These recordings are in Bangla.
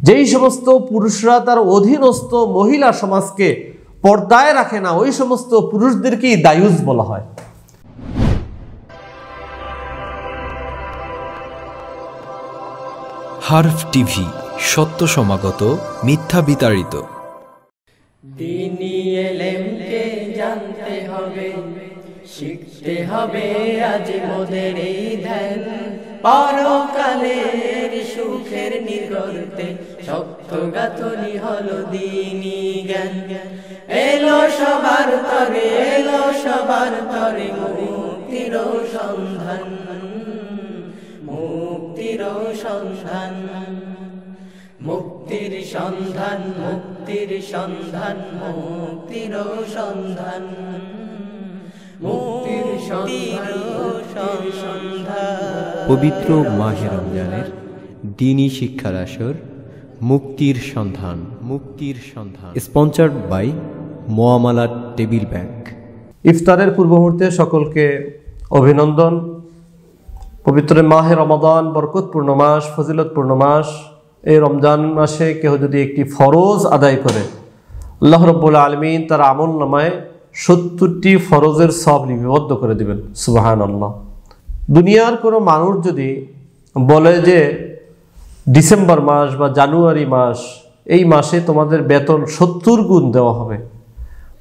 যেই সমস্ত পুরুষরা তার অধীনস্থ মহিলা সমাজকে পর্দায় রাখে না, ওই সমস্ত পুরুষদেরকেই দায়ুস বলা হয়। হারফ টিভি, সত্য সমাগত, মিথ্যা বিতাড়িত। দ্বীনি ইলমকে জানতে হবে, শিখতে হবে আজ মোদের এই ধ্যান। পরকালের সুখের নিগর্তে শক্ত গাঁথনি হলো দ্বীনি জ্ঞান। এলো সবার তরে, এলো সবার তরে মুক্তির সন্ধান, মুক্তির সন্ধান, মুক্তির সন্ধান, মুক্তির সন্ধান, মুক্তির সন্ধান, মুক্তির সন্ধান। পবিত্র মাহে রমজানের দ্বীনি শিক্ষার আসর মুক্তির সন্ধান, মুক্তির সন্ধান, স্পন্সর্ড বাই মুআমালা টেবিল ব্যাংক। ইফতারের পূর্ব মুহূর্তে সকলকে অভিনন্দন। পবিত্র মাহে রমাদান, বরকতপূর্ণ মাস, ফজিলতপূর্ণ মাস। এই রমজান মাসে কেউ যদি একটি ফরজ আদায় করে, আল্লাহ রাব্বুল আলামিন তার আমল নামায় 70টি ফরজের সওয়াব লিপিবদ্ধ করে দিবেন। সুবহানাল্লাহ। দুনিয়ার কোনো মানুষ যদি বলে যে ডিসেম্বর মাস বা জানুয়ারি মাস, এই মাসে তোমাদের বেতন 70 গুণ দেওয়া হবে,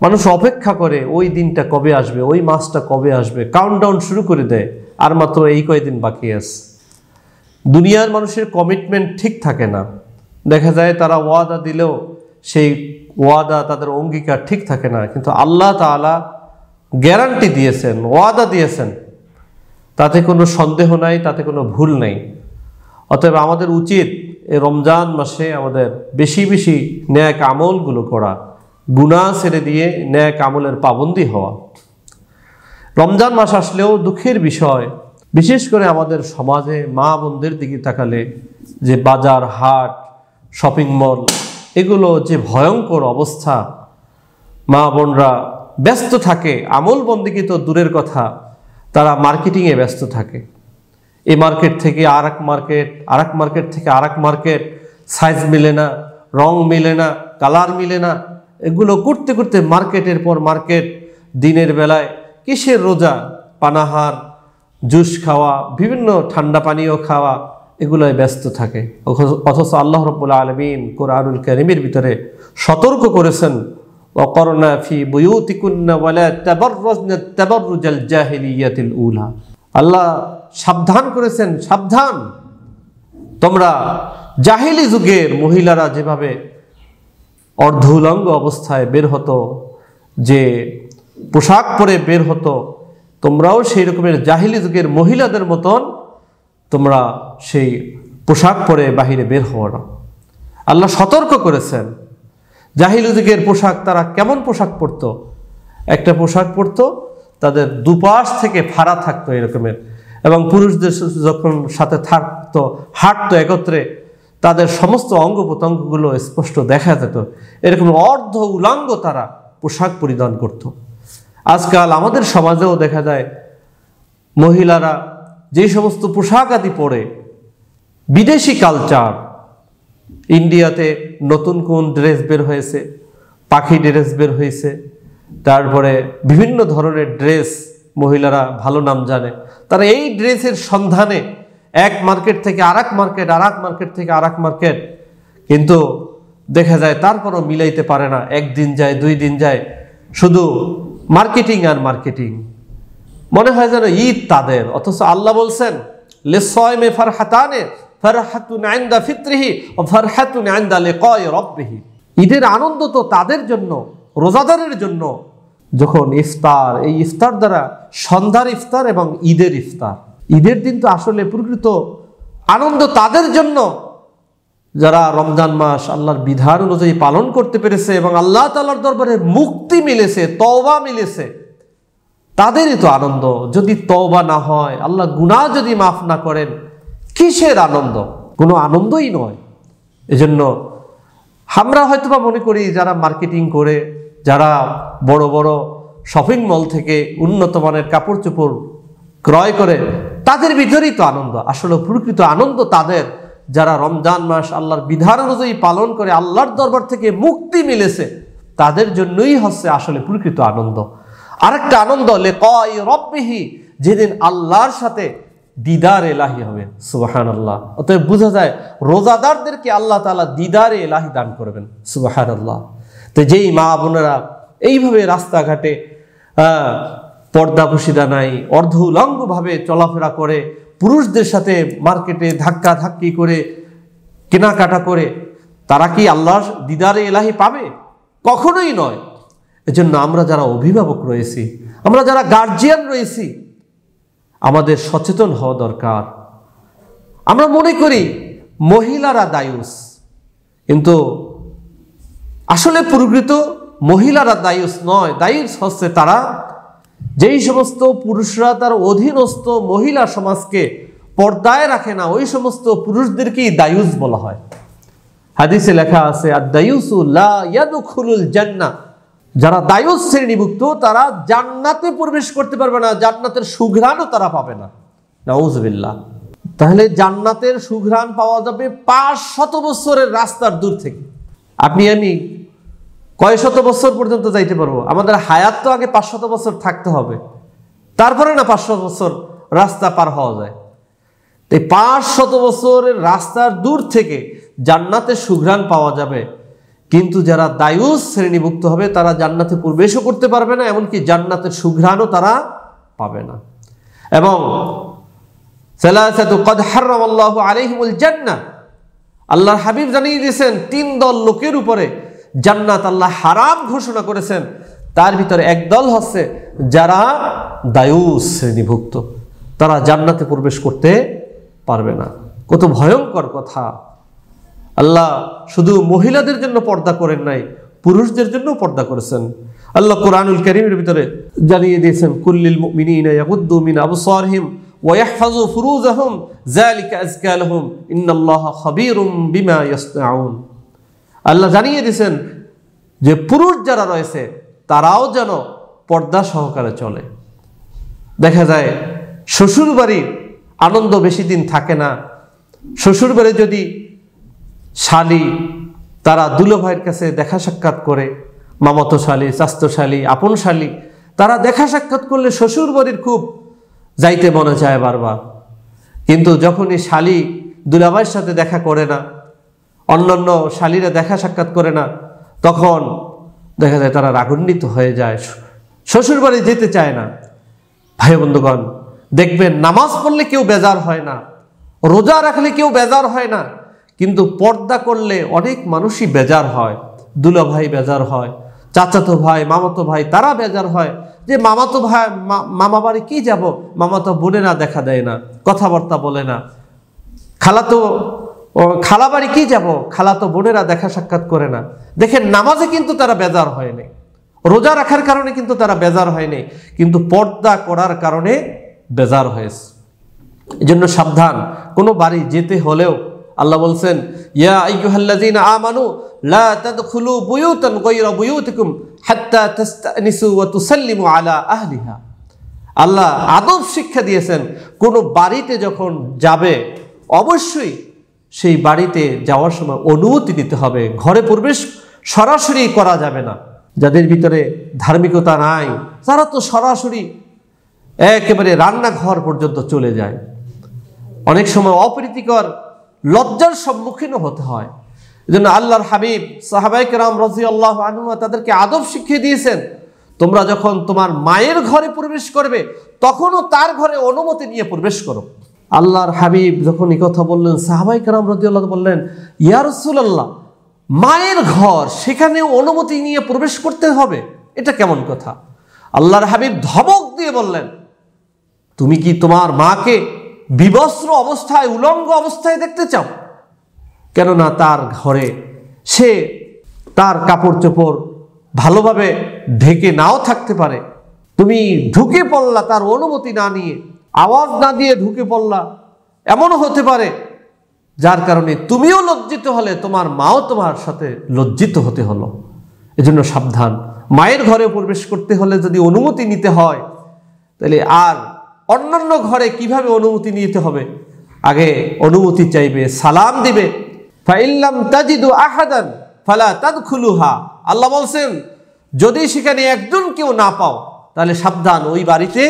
মানুষ অপেক্ষা করে ওই দিনটা কবে আসবে, ওই মাসটা কবে আসবে, কাউন্টডাউন শুরু করে দেয়, আর মাত্র এই কয়েকদিন বাকি আছে। দুনিয়ার মানুষের কমিটমেন্ট ঠিক থাকে না। দেখা যায় তারা ওয়াদা দিলেও সেই ওয়াদা, তাদের অঙ্গীকার ঠিক থাকে না। কিন্তু আল্লাহ তাআলা গ্যারান্টি দিয়েছেন, ওয়াদা দিয়েছেন, তাতে কোনো সন্দেহ নাই, তাতে কোনো ভুল নাই। অতএব আমাদের উচিত এই রমজান মাসে আমাদের বেশি বেশি নেক আমলগুলো করা, গুনাহ ছেড়ে দিয়ে নেক আমলের পাবন্দী হওয়া। রমজান মাস আসলেও দুঃখের বিষয়, বিশেষ করে আমাদের সমাজে মা বোনদের দিকে তাকালে যে বাজার, হাট, শপিং মল, এগুলো যে ভয়ঙ্কর অবস্থা। মা বোনরা ব্যস্ত থাকে, আমল বন্দিকি তো দূরের কথা, তারা মার্কেটিংয়ে ব্যস্ত থাকে। এই মার্কেট থেকে আর এক মার্কেট, আর এক মার্কেট থেকে আর এক মার্কেট, সাইজ মিলে না, রং মিলে না, কালার মিলে না, এগুলো করতে করতে মার্কেটের পর মার্কেট। দিনের বেলায় কিসের রোজা, পানাহার, জুস খাওয়া, বিভিন্ন ঠান্ডা পানীয় খাওয়া, এগুলোয় ব্যস্ত থাকে। অথচ আল্লাহ রাব্বুল আলামিন কোরআনুল কারীমের ভিতরে সতর্ক করেছেন, ওয়াকরনা ফি বুয়ুতিকুন্না ওয়ালা তাবাররাজনা তাবাররুজাল জাহিলিয়াতিল উলা। আল্লাহ সাবধান করেছেন, সাবধান, তোমরা জাহিলি যুগের মহিলারা যেভাবে অর্ধ উলঙ্গ অবস্থায় বের হতো, যে পোশাক পরে বের হতো, তোমরাও সেই রকমের জাহিলি যুগের মহিলাদের মতন তোমরা সেই পোশাক পরে বাহিরে বের হও না। আল্লাহ সতর্ক করেছেন। জাহিলি যুগের পোশাক, তারা কেমন পোশাক পরতো? একটা পোশাক পরতো, তাদের দুপাশ থেকে ফাড়া থাকতো এরকমের, এবং পুরুষদের যখন সাথে থাকতো, হাঁটতো একত্রে, তাদের সমস্ত অঙ্গ প্রত্যঙ্গগুলো স্পষ্ট দেখা যেত। এরকম অর্ধ উলঙ্গ তারা পোশাক পরিধান করত। আজকাল আমাদের সমাজেও দেখা যায় মহিলারা যে সমস্ত পোশাক আদি পরে, বিদেশি কালচার, ইন্ডিয়াতে নতুন কোন ড্রেস বের হয়েছে, পাখি ড্রেস বের হয়েছে, তারপরে বিভিন্ন ধরনের ড্রেস মহিলারা ভালো নাম জানে। তারা এই ড্রেসের সন্ধানে এক মার্কেট থেকে আর এক মার্কেট, আর এক মার্কেট থেকে আর এক মার্কেট, কিন্তু দেখা যায় তারপরও মিলাইতে পারে না। একদিন যায়, 2 দিন যায়, শুধু মার্কেটিং আর মার্কেটিং। মনে হয় যেন ঈদ তাদের, অথচ আল্লাহ বলছেন লিসাইমি ফারহাতানে, ফারহাতুন ইনদা ফিত্রিহি ওয়া ফারহাতুন ইনদা লিকাই রাব্বিহি। ঈদের আনন্দ তো তাদের জন্য, রোজাদারের জন্য, যখন ইফতার, এই ইফতার দ্বারা সন্ধ্যার ইফতার এবং ঈদের ইফতার। ঈদের দিন তো আসলে প্রকৃত আনন্দ তাদের জন্য যারা রমজান মাস আল্লাহর বিধান অনুযায়ী পালন করতে পেরেছে এবং আল্লাহ তাআলার দরবারে মুক্তি মিলেছে, তওবা মিলেছে, তাদেরই তো আনন্দ। যদি তওবা না হয়, আল্লাহ গুনাহ যদি মাফ না করেন, কিসের আনন্দ? কোনো আনন্দই নয়। এজন্য আমরা হয়তোবা মনে করি যারা মার্কেটিং করে, যারা বড় বড় শপিং মল থেকে উন্নত মানের কাপড় চোপড় ক্রয় করে, তাদের ভিতরেই তো আনন্দ। আসলে প্রকৃত আনন্দ তাদের যারা রমজান মাস আল্লাহর বিধান অনুযায়ী পালন করে আল্লাহর দরবার থেকে মুক্তি মিলেছে, তাদের জন্যই হচ্ছে আসলে প্রকৃত আনন্দ। আরেকটা আনন্দ লিকাই রব্বিহি, যেদিন আল্লাহর সাথে দিদার এলাহি হবে। সুবহানাল্লাহ। অতএব বোঝা যায় রোজাদারদেরকে আল্লাহ তাআলা দিদারে এলাহি দান করবেন। সুবহানাল্লাহ। তো যেই মা বোনেরা এইভাবে রাস্তাঘাটে পর্দা পুশিদা নাই, অর্ধ উলঙ্গভাবে চলাফেরা করে, পুরুষদের সাথে মার্কেটে ধাক্কা ধাক্কি করে কেনাকাটা করে, তারা কি আল্লাহর দিদারে এলাহি পাবে? কখনোই নয়। এজন্য আমরা যারা অভিভাবক রয়েছি, আমরা যারা গার্জিয়ান রয়েছি, আমাদের সচেতন হওয়া দরকার। আমরা মনে করি মহিলারা দায়ুস, কিন্তু আসলে প্রকৃত মহিলারা দায়ুস নয়। দায়ুস হচ্ছে তারা, যেই সমস্ত পুরুষরা তার অধীনস্থ মহিলা সমাজকে পর্দায় রাখে না, ওই সমস্ত পুরুষদেরকেই দায়ুস বলা হয়। হাদিসে লেখা আছে আদ-দায়ুসু লা ইয়াদখুলুল জান্নাহ, যারা দায়ুস শ্রেণীভুক্ত তারা জান্নাতে প্রবেশ করতে পারবে না, জান্নাতের সুঘ্রাণও তারা পাবে না। নাউজুবিল্লাহ। তাহলে জান্নাতের সুঘ্রাণ পাওয়া যাবে 500 বছরের রাস্তার দূর থেকে। আপনি আমি কয় শত বছর পর্যন্ত যাইতে পারবো? আমাদের হায়াত তো আগে 500 বছর থাকতে হবে, তারপরে না 500 বছর রাস্তা পার হওয়া যায়। এই 500 বছরের রাস্তার দূর থেকে জান্নাতের সুঘ্রাণ পাওয়া যাবে, কিন্তু যারা দায়ুস শ্রেণীভুক্ত হবে তারা জান্নাতে প্রবেশও করতে পারবে না, এমনকি জান্নাতের সুঘ্রাণও তারা পাবে না। এবং সালাসাতু ক্বাদ হারামাল্লাহু আলাইহিমুল জান্নাহ, আল্লাহর হাবিব জানিয়ে দিয়েছেন 3 দল লোকের উপরে জান্নাত আল্লাহ হারাম ঘোষণা করেছেন। তার ভিতরে এক দল হচ্ছে যারা দায়ুস শ্রেণীভুক্ত, তারা জান্নাতে প্রবেশ করতে পারবে না। কত ভয়ঙ্কর কথা! আল্লাহ শুধু মহিলাদের জন্য পর্দা করেন নাই, পুরুষদের জন্য পর্দা করেছেন। আল্লাহ কুরআনুল কারীমের ভিতরে জানিয়ে দিয়েছেন কুল্লিল মুমিনিনা ইয়াগুদ্দু মিন আবসারিহিম ওয়া ইয়াহফাযু ফুরুজাহুম যালিকা আযকা লাহুম ইন্নাল্লাহা খাবীরুম বিমা ইয়াসনাউন। আল্লাহ জানিয়ে দিয়েছেন যে পুরুষ যারা রয়েছে তারাও যেন পর্দা সহকারে চলে। দেখা যায় শ্বশুর বাড়ির আনন্দ বেশি দিন থাকে না। শ্বশুর বাড়ি যদি শালী, তারা দুলো ভাইয়ের কাছে দেখা সাক্ষাৎ করে, মামাতো শালী, চাচতো শালী, আপন শালী, তারা দেখা সাক্ষাৎ করলে শ্বশুর বাড়ির খুব যাইতে মনে চায় বারবার। কিন্তু যখনই শালী দুলাভাইয়ের সাথে দেখা করে না, অন্যান্য শালীরা দেখা সাক্ষাৎ করে না, তখন দেখা যায় তারা রাগান্বিত হয়ে যায়, শ্বশুর বাড়ি যেতে চায় না। ভাই বন্ধুগণ, দেখবেন নামাজ পড়লে কেউ বেজার হয় না, রোজা রাখলে কেউ বেজার হয় না, কিন্তু পর্দা করলে অনেক মানুষই বেজার হয়। দুলা ভাই বেজার হয়, চাচাতো ভাই, মামাতো ভাই, তারা বেজার হয় যে মামাতো ভাই মামা বাড়ি কি যাব, মামাতো বোনেরা দেখা দেয় না, কথাবার্তা বলে না, খালা বাড়ি কি যাব, খালাতো বোনেরা দেখা সাক্ষাৎ করে না। দেখেন নামাজে কিন্তু তারা বেজার হয়নি, রোজা রাখার কারণে কিন্তু তারা বেজার হয়নি, কিন্তু পর্দা করার কারণে বেজার হয়েছে। এজন্য সাবধান, কোনো বাড়ি যেতে হলেও আল্লাহ বলছেন ইয়া আইয়ুহাল্লাযীনা আমানু লা তাদখুলু বুয়ুতান গায়রা বুয়ুতিকুম হাত্তা তাস্তানিসু ওয়া তুসাল্লিমু আলা আহলিহা। আল্লাহ আদব শিক্ষা দিয়েছেন, কোনো বাড়িতে যখন যাবে অবশ্যই সেই বাড়িতে যাওয়ার সময় অনুমতি নিতে হবে। ঘরে প্রবেশ সরাসরি করা যাবে না। যাদের ভিতরে ধার্মিকতা নাই তারা তো সরাসরি একেবারে রান্নাঘর পর্যন্ত চলে যায়। অনেক সময় অপ্রীতিকর লজ্জার সম্মুখীন হতে হয়। এজন্য আল্লাহর হাবিব সাহাবায়ে কেরাম রাদিয়াল্লাহু আনহুম তাদেরকে আদব শিখিয়ে দিয়েছেন, তোমরা যখন তোমার মায়ের ঘরে প্রবেশ করবে তখনও তার ঘরে অনুমতি নিয়ে প্রবেশ করো। আল্লাহর হাবিব যখন এই কথা বললেন, সাহাবায়ে কেরাম রাদিয়াল্লাহু বললেন ইয়া রাসূলুল্লাহ, মায়ের ঘর, সেখানেও অনুমতি নিয়ে প্রবেশ করতে হবে, এটা কেমন কথা? আল্লাহর হাবিব ধমক দিয়ে বললেন, তুমি কি তোমার মাকে বিবস্ত্র অবস্থায়, উলঙ্গ অবস্থায় দেখতে চাও? কেননা তার ঘরে সে তার কাপড় চোপড় ভালোভাবে ঢেকে নাও থাকতে পারে। তুমি ঢুকে পড়লা তার অনুমতি না নিয়ে, আওয়াজ না দিয়ে ঢুকে পড়লা, এমনও হতে পারে যার কারণে তুমিও লজ্জিত হলে, তোমার মাও তোমার সাথে লজ্জিত হতে হলো। এজন্য সাবধান, মায়ের ঘরে প্রবেশ করতে হলে যদি অনুমতি নিতে হয়, তাহলে আর অন্যান্য ঘরে কিভাবে অনুমতি নিতে হবে আগে অনুমতি চাইবে, সালাম দিবে। ফাইল্লাম তাজিদু আহাদান ফালা তাদখুলুহা, আল্লাহ বলছেন যদি সেখানে একজন কেউ না পাও তাহলে সাবধান, ওই বাড়িতে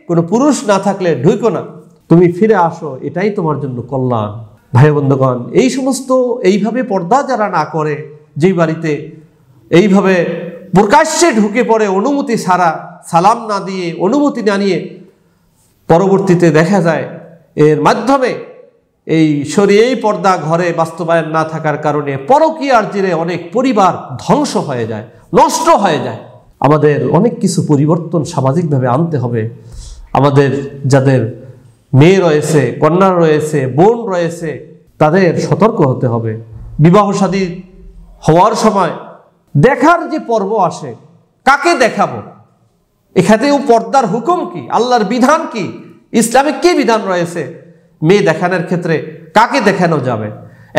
কোনো পুরুষ না থাকলে ঢুকো না, তুমি ফিরে আসো, এটাই তোমার জন্য কল্যাণ। ভাই বন্ধুগণ, এই সমস্ত এইভাবে পর্দা যারা না করে, যেই বাড়িতে এইভাবে প্রকাশ্যে ঢুকে পড়ে অনুমতি ছাড়া, সালাম না দিয়ে, অনুমতি না নিয়ে, পরবর্তীতে দেখা যায় এর মাধ্যমে এই শরীয়ী পর্দা ঘরে বাস্তবায়ন না থাকার কারণে পরকীয়ার জেরে অনেক পরিবার ধ্বংস হয়ে যায়, নষ্ট হয়ে যায়। আমাদের অনেক কিছু পরিবর্তন সামাজিকভাবে আনতে হবে। আমাদের যাদের মেয়ে রয়েছে, কন্যা রয়েছে, বোন রয়েছে, তাদের সতর্ক হতে হবে। বিবাহ শাদী হওয়ার সময় দেখার যে পর্ব আসে, কাকে দেখাবো, এখানেও পর্দার হুকুম কি, আল্লাহর বিধান কি, ইসলামে কি বিধান রয়েছে মেয়ে দেখানোর ক্ষেত্রে, কাকে দেখানো যাবে?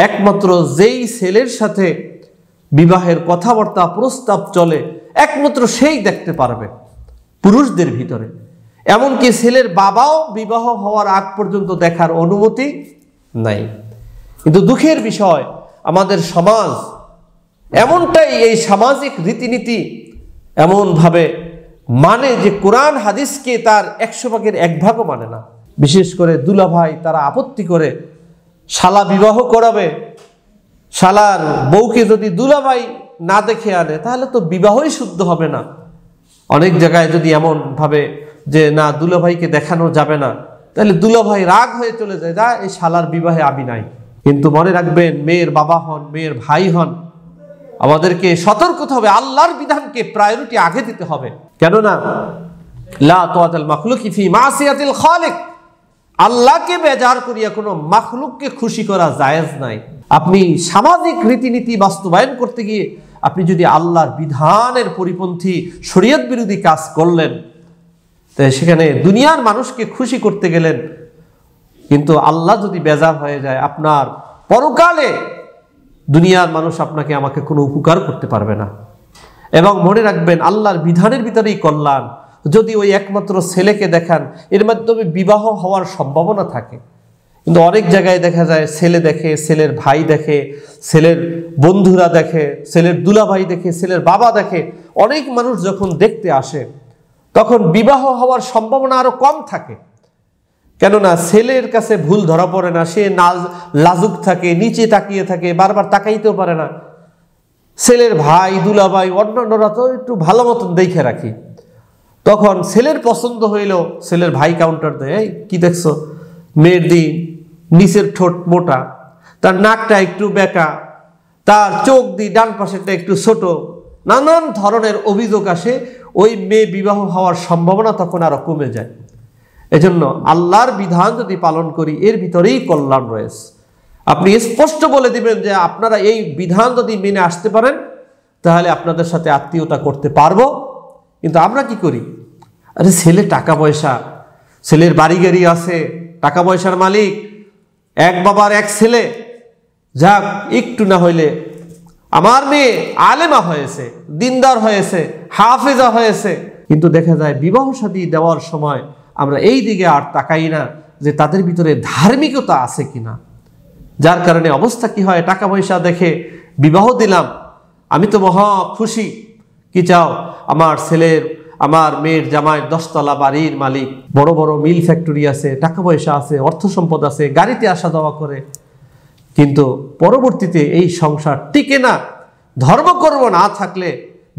একমাত্র যেই ছেলের সাথে বিবাহের কথাবার্তা প্রস্তাব চলে একমাত্র সেই দেখতে পারবে পুরুষদের ভিতরে। এমনকি ছেলের বাবাও বিবাহ হওয়ার আগ পর্যন্ত দেখার অনুমতি নাই। কিন্তু দুঃখের বিষয়, আমাদের সমাজ এমনটাই, এই সামাজিক রীতিনীতি এমনভাবে মানে যে কোরআন হাদিসকে তার 100 ভাগের 1 ভাগও মানে না। বিশেষ করে দুলাভাই তারা আপত্তি করে, শালা বিবাহ করাবে, শালার বউকে যদি দুলাভাই না দেখে আনে তাহলে তো বিবাহই শুদ্ধ হবে না। অনেক জায়গায় যদি এমন ভাবে যে না দুলাভাইকে দেখানো যাবে না, তাহলে দুলাভাই রাগ হয়ে চলে যায়, যা এই শালার বিবাহে আমি নাই। কিন্তু মনে রাখবেন, মেয়ের বাবা হন, মেয়ের ভাই হন, আমাদেরকে সতর্ক হতে হবে, আল্লাহর বিধানকে প্রায়োরিটি আগে দিতে হবে। কেননা লা তাআতুল মাখলুকি ফি মাসিয়াতিল খালিক, আল্লাহকে বেজার করিয়া কোনো মাখলুককে খুশি করা জায়েজ নাই। আপনি সামাজিক রীতিনীতি বাস্তবায়ন করতে গিয়ে আপনি যদি আল্লাহর বিধানের পরিপন্থী শরীয়ত বিরোধী কাজ করলেন, তাই সেখানে দুনিয়ার মানুষকে খুশি করতে গেলেন, কিন্তু আল্লাহ যদি বেজার হয়ে যায়, আপনার পরকালে দুনিয়ার মানুষ আপনাকে আমাকে কোনো উপকার করতে পারবে না। এবং মনে রাখবেন, আল্লাহর বিধানের ভিতরেই কল্যাণ। যদি ওই একমাত্র ছেলেকে দেখান, এর মাধ্যমে বিবাহ হওয়ার সম্ভাবনা থাকে। কিন্তু অনেক জায়গায় দেখা যায় ছেলে দেখে, ছেলের ভাই দেখে, ছেলের বন্ধুরা দেখে, ছেলের দুলাভাই দেখে, ছেলের বাবা দেখে। অনেক মানুষ যখন দেখতে আসে তখন বিবাহ হওয়ার সম্ভাবনা আরো কম থাকে। কেননা ছেলের কাছে ভুল ধরা পড়ে না, সে লাজুক থাকে, নিচে তাকিয়ে থাকে, বারবার তাকাইতেও পারে না। ছেলের ভাই, দুলাভাই, অন্যান্যরা তো একটু ভালো মতন দেখে রাখি। তখন ছেলের পছন্দ হইলেও ছেলের ভাই কাউন্টার দেয়, এই কি দেখছো, মেয়ের দিন নিচের ঠোঁট মোটা, তার নাকটা একটু বেঁকা, তার চোখ দিয়ে ডান পাশেরটা একটু ছোট, নানান ধরনের অভিযোগ আসে। ওই মেয়ে বিবাহ হওয়ার সম্ভাবনা তখন আরো কমে যায়। এজন্য আল্লাহর বিধান যদি পালন করি, এর ভিতরেই কল্যাণ রয়েছে। আপনি স্পষ্ট বলে দিবেন যে আপনারা এই বিধান যদি মেনে আসতে পারেন তাহলে আপনাদের সাথে আত্মীয়তা করতে পারবো। কিন্তু আমরা কি করি, আরে ছেলে টাকা পয়সা, ছেলের বাড়ি গাড়ি আছে, টাকা পয়সার মালিক, এক বাবার এক ছেলে, যাক একটু না হইলে আমার মেয়ে আলেমা হয়েছে, দিনদার হয়েছে, হাফেজা হয়েছে। কিন্তু দেখা যায় বিবাহ শাদী দেওয়ার সময় আমরা এই দিকে আর তাকাই না যে তাদের ভিতরে ধার্মিকতা আছে কিনা। যার কারণে অবস্থা কি হয়, টাকা পয়সা দেখে বিবাহ দিলাম, আমি তো মহা খুশি, কি চাও, আমার ছেলের, আমার মেয়ের জামাই 10 তলা বাড়ির মালিক, বড় বড় মিল ফ্যাক্টরি আছে, টাকা পয়সা আছে, অর্থ সম্পদ আছে, গাড়িতে আসা যাওয়া করে। কিন্তু পরবর্তীতে এই সংসার টিকে না। ধর্মকর্ম না থাকলে,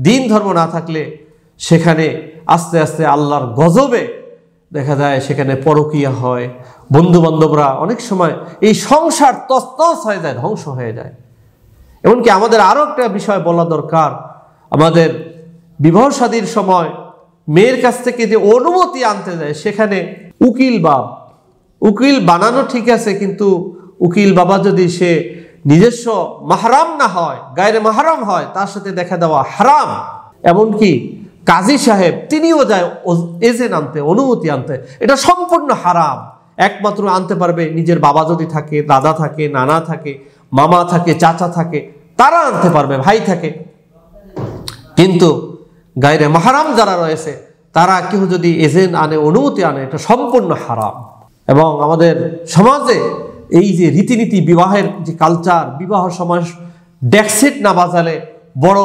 দিন ধর্ম না থাকলে সেখানে আস্তে আস্তে আল্লাহর গজবে দেখা যায় সেখানে পরকীয়া হয়। বন্ধু বান্ধবরা অনেক সময় এই সংসার তছনছ হয়ে যায়, ধ্বংস হয়ে যায়। এমনকি আমাদের আরো একটা বিষয় বলা দরকার, আমাদের বিবাহ শাদীর সময় মেয়ের কাছ থেকে যে অনুমতি আনতে যায়, সেখানে উকিল বানানো ঠিক আছে, কিন্তু উকিল বাবা যদি সে নিজস্ব মাহরাম না হয়, গায়রে মাহরাম হয়, তার সাথে দেখা দেওয়া হারাম। এমনকি কাজী সাহেব তিনিও যায় এজেন্ট আনতে, অনুমতি আনতে, এটা সম্পূর্ণ হারাম। একমাত্র আনতে পারবে নিজের বাবা যদি থাকে, দাদা থাকে, নানা থাকে, মামা থাকে, চাচা থাকে, তারা আনতে পারবে, ভাই থাকে। কিন্তু গায়রে মাহরাম যারা রয়েছে তারা কেউ যদি এজেন্ট আনে, অনুমতি আনে, এটা সম্পূর্ণ হারাম। এবং আমাদের সমাজে এই যে রীতিনীতি, বিবাহের যে কালচার, বিবাহ সমাজ ডেকসেট না বাজালে, বড়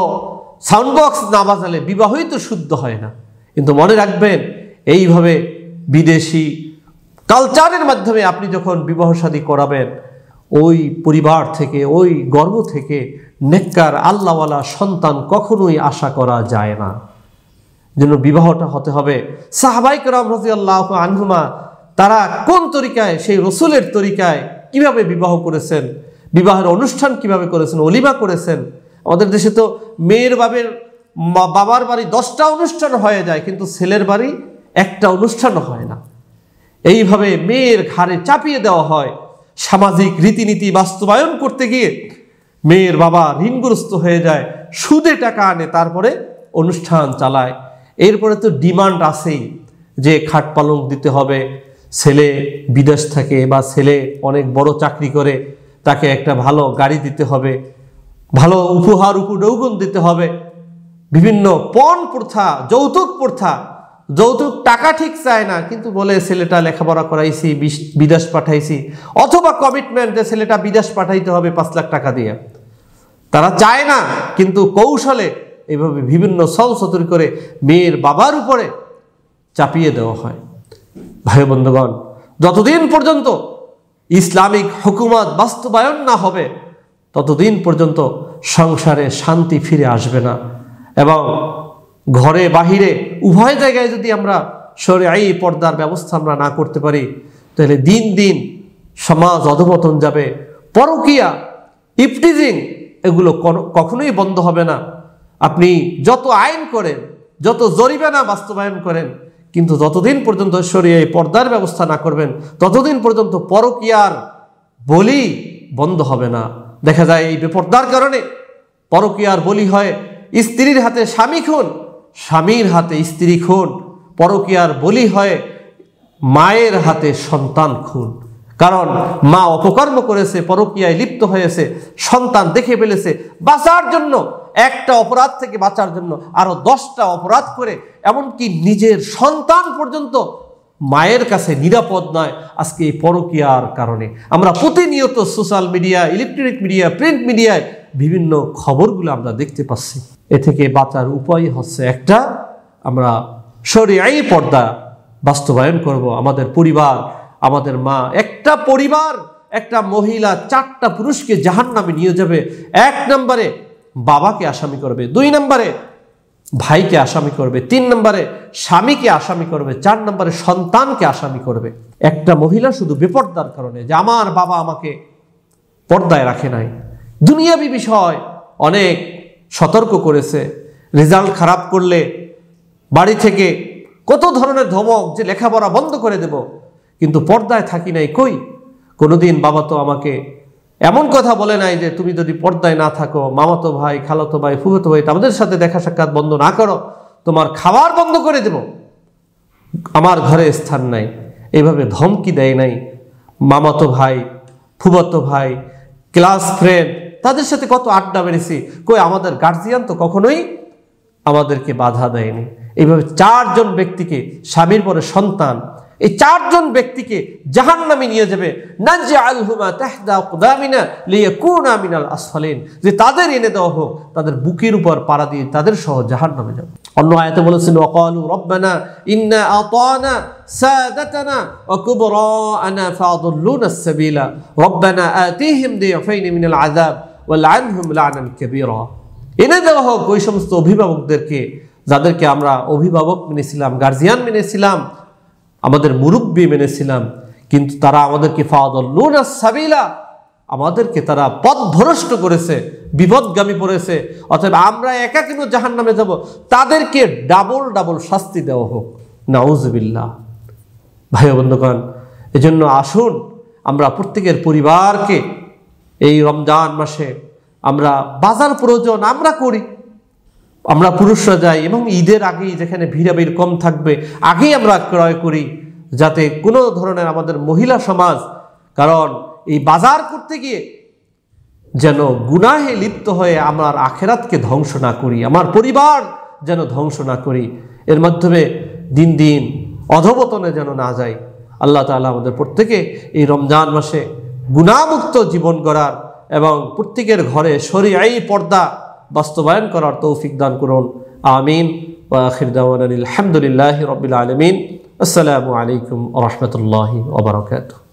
সাউন্ড বক্স না বাজালে বিবাহই তো শুদ্ধ হয় না। কিন্তু মনে রাখবেন, এইভাবে বিদেশি কালচারের মাধ্যমে আপনি যখন বিবাহ শাদী করাবেন, ওই পরিবার থেকে, ওই গর্ভ থেকে নেককার আল্লাহওয়ালা সন্তান কখনোই আশা করা যায় না। যেন বিবাহটা হতে হবে সাহাবায়ে কেরাম রাদিয়াল্লাহু আনহুমা, তারা কোন তরিকায়, সেই রসুলের তরিকায় কিভাবে বিবাহ করেছেন, বিবাহের অনুষ্ঠান কিভাবে করেছেন, অলিমা করেছেন। আমাদের দেশে তো মেয়ের বাবার বাড়ি 10টা অনুষ্ঠান হয়ে যায়, কিন্তু ছেলের বাড়ি একটা অনুষ্ঠান হয় না। এইভাবে মেয়ের ঘাড়ে চাপিয়ে দেওয়া হয়। সামাজিক রীতিনীতি বাস্তবায়ন করতে গিয়ে মেয়ের বাবা ঋণগ্রস্ত হয়ে যায়, সুদে টাকা আনে, তারপরে অনুষ্ঠান চালায়। এরপরে তো ডিমান্ড আছেই যে খাট পালং দিতে হবে, ছেলে বিদেশ থাকে বা ছেলে অনেক বড় চাকরি করে, তাকে একটা ভালো গাড়ি দিতে হবে, ভালো উপহার উপঢৌকন দিতে হবে। বিভিন্ন পণ প্রথা, যৌতুক প্রথা, যৌতুক টাকা ঠিক চায় না, কিন্তু বলে ছেলেটা লেখাপড়া করাইছি, বিদেশ পাঠাইছি, অথবা কমিটমেন্ট যে ছেলেটা বিদেশ পাঠাইতে হবে 5 লাখ টাকা দিয়ে। তারা চায় না, কিন্তু কৌশলে এইভাবে বিভিন্ন ছলছতরি করে মেয়ের বাবার উপরে চাপিয়ে দেওয়া হয়। ভাই বন্ধুগণ, যতদিন পর্যন্ত ইসলামিক হুকুমত বাস্তবায়ন না হবে, ততদিন পর্যন্ত সংসারে শান্তি ফিরে আসবে না। এবং ঘরে বাহিরে উভয় জায়গায় যদি আমরা শরীআই পর্দার ব্যবস্থা আমরা না করতে পারি, তাহলে দিন দিন সমাজ অধঃপতন যাবে। পরকীয়া, ইফটিজিং, এগুলো কখনোই বন্ধ হবে না। আপনি যত আইন করেন, যত জরিমানা বাস্তবায়ন করেন, কিন্তু যতদিন পর্যন্ত শরীআই পর্দার ব্যবস্থা না করবেন, ততদিন পর্যন্ত পরকীয়ার বলি বন্ধ হবে না। দেখা যায় এই বেপর্দার কারণে পরকীয়ার বলি হয় স্ত্রীর হাতে স্বামী খুন, স্বামীর হাতে স্ত্রী খুন। পরকীয়ার বলি হয় মায়ের হাতে সন্তান খুন। কারণ মা অপকর্ম করেছে, পরকীয়ায় লিপ্ত হয়েছে, সন্তান দেখে ফেলেছে, বাঁচার জন্য, একটা অপরাধ থেকে বাঁচার জন্য আরো 10টা অপরাধ করে, এমনকি নিজের সন্তান পর্যন্ত মায়ের কাছে নিরাপদ নয়। আজকে এই পরকীয়ার কারণে আমরা প্রতিনিয়ত social media, electronic media, print মিডিয়ায় বিভিন্ন খবরগুলো আমরা দেখতে পাচ্ছি। এ থেকে বাঁচার উপায় হচ্ছে একটা, আমরা শরীআই পর্দা বাস্তবায়ন করব। আমাদের পরিবার, আমাদের মা, একটা পরিবার, একটা মহিলা 4টা পুরুষকে জাহান্নামে নিয়ে যাবে। 1 নম্বরে বাবাকে আসামি করবে, 2 নম্বরে ভাইকে আসামি করবে, 3 নম্বরে স্বামীকে আসামি করবে, 4 নম্বরে সন্তানকে আসামি করবে। একটা মহিলা শুধু বেপর্দার কারণে, যে আমার বাবা আমাকে পর্দায় রাখে নাই। দুনিয়াবী বিষয় অনেক সতর্ক করেছে, রেজাল্ট খারাপ করলে বাড়ি থেকে কত ধরনের ধমক, যে লেখাপড়া বন্ধ করে দেব, কিন্তু পর্দায় থাকি নাই। কই কোনোদিন বাবা তো আমাকে এমন কথা বলে নাই যে তুমি যদি পর্দায় না থাকো, মামাতো ভাই, খালাতো ভাই, ফুফাতো ভাই, তাদের সাথে দেখা সাক্ষাৎ বন্ধ না করো, তোমার খাবার বন্ধ করে দেব, আমার ঘরে স্থান নাই। এইভাবে ধমকি দেয় নাই। মামাতো ভাই, ফুফাতো ভাই, ক্লাস ফ্রেন্ড, তাদের সাথে কত আড্ডা মেরেছি। কই আমাদের গার্জিয়ান তো কখনোই আমাদেরকে বাধা দেয়নি। এইভাবে 4 জন ব্যক্তিকে, স্বামীর পরে সন্তান, এই 4 জন ব্যক্তিকে জাহান্নামে নিয়ে যাবে। নাজআলহুমা তাহতা আকদামিনা লিয়াকুনা মিনাল আসফালিন, যে তাদের এনে দেওয়া হোক তাদের বুকের উপর পাড়া দিয়ে তাদের সহ জাহান্নামে যাবে। অন্য আয়াতে বলেছেন ওয়াকালু রব্বানা ইন্না আতানা সাদাতানা ওয়া কুবরানা ফাআদুল্লুনা আস-সাবিলা রব্বানা আতিহিম দিফাইন মিনাল আযাব ওয়ালআনহুম লা'নান কাবীরা। এনে দেওয়া হোক ওই সমস্ত অভিভাবকদেরকে, যাদেরকে আমরা অভিভাবক মেনেছিলাম, গার্জিয়ান মেনেছিলাম, আমাদের মুরব্বী মেনেছিলাম, কিন্তু তারা আমাদেরকে ফাআদুল্লুনা আস-সাবিলা, আমাদেরকে তারা পথভ্রষ্ট করেছে, বিপদগামী করেছে। অতএব আমরা একা কেন জাহান্নামে যাব, তাদেরকে ডাবল শাস্তি দেওয়া হোক। নাউজুবিল্লাহ। ভাই বন্ধুগণ, এজন্য আসুন আমরা প্রত্যেকের পরিবারকে এই রমজান মাসে আমরা বাজার প্রয়োজন আমরা করি, আমরা পুরুষরা যাই এবং ঈদের আগেই যেখানে ভিড়াভিড় কম থাকবে আগেই আমরা ক্রয় করি, যাতে কোনো ধরনের আমাদের মহিলা সমাজ, কারণ এই বাজার করতে গিয়ে যেন গুনাহে লিপ্ত হয়ে আমার আখেরাতকে ধ্বংস না করি, আমার পরিবার যেন ধ্বংস না করি, এর মাধ্যমে দিন দিন অধঃপতনে যেন না যাই। আল্লাহ তাআলা আমাদের প্রত্যেকে এই রমজান মাসে গুনাহমুক্ত জীবন গড়ার এবং প্রত্যেকের ঘরে শরীআই পর্দা বাস্তবায়ন করার তৌফিক দান করুন। আমিন। ওয়া আখির দাওয়ানা আলহামদুলিল্লাহি রাব্বিল আলামিন। আসসালামু আলাইকুম ওয়া রাহমাতুল্লাহি ওয়া বারাকাতুহু।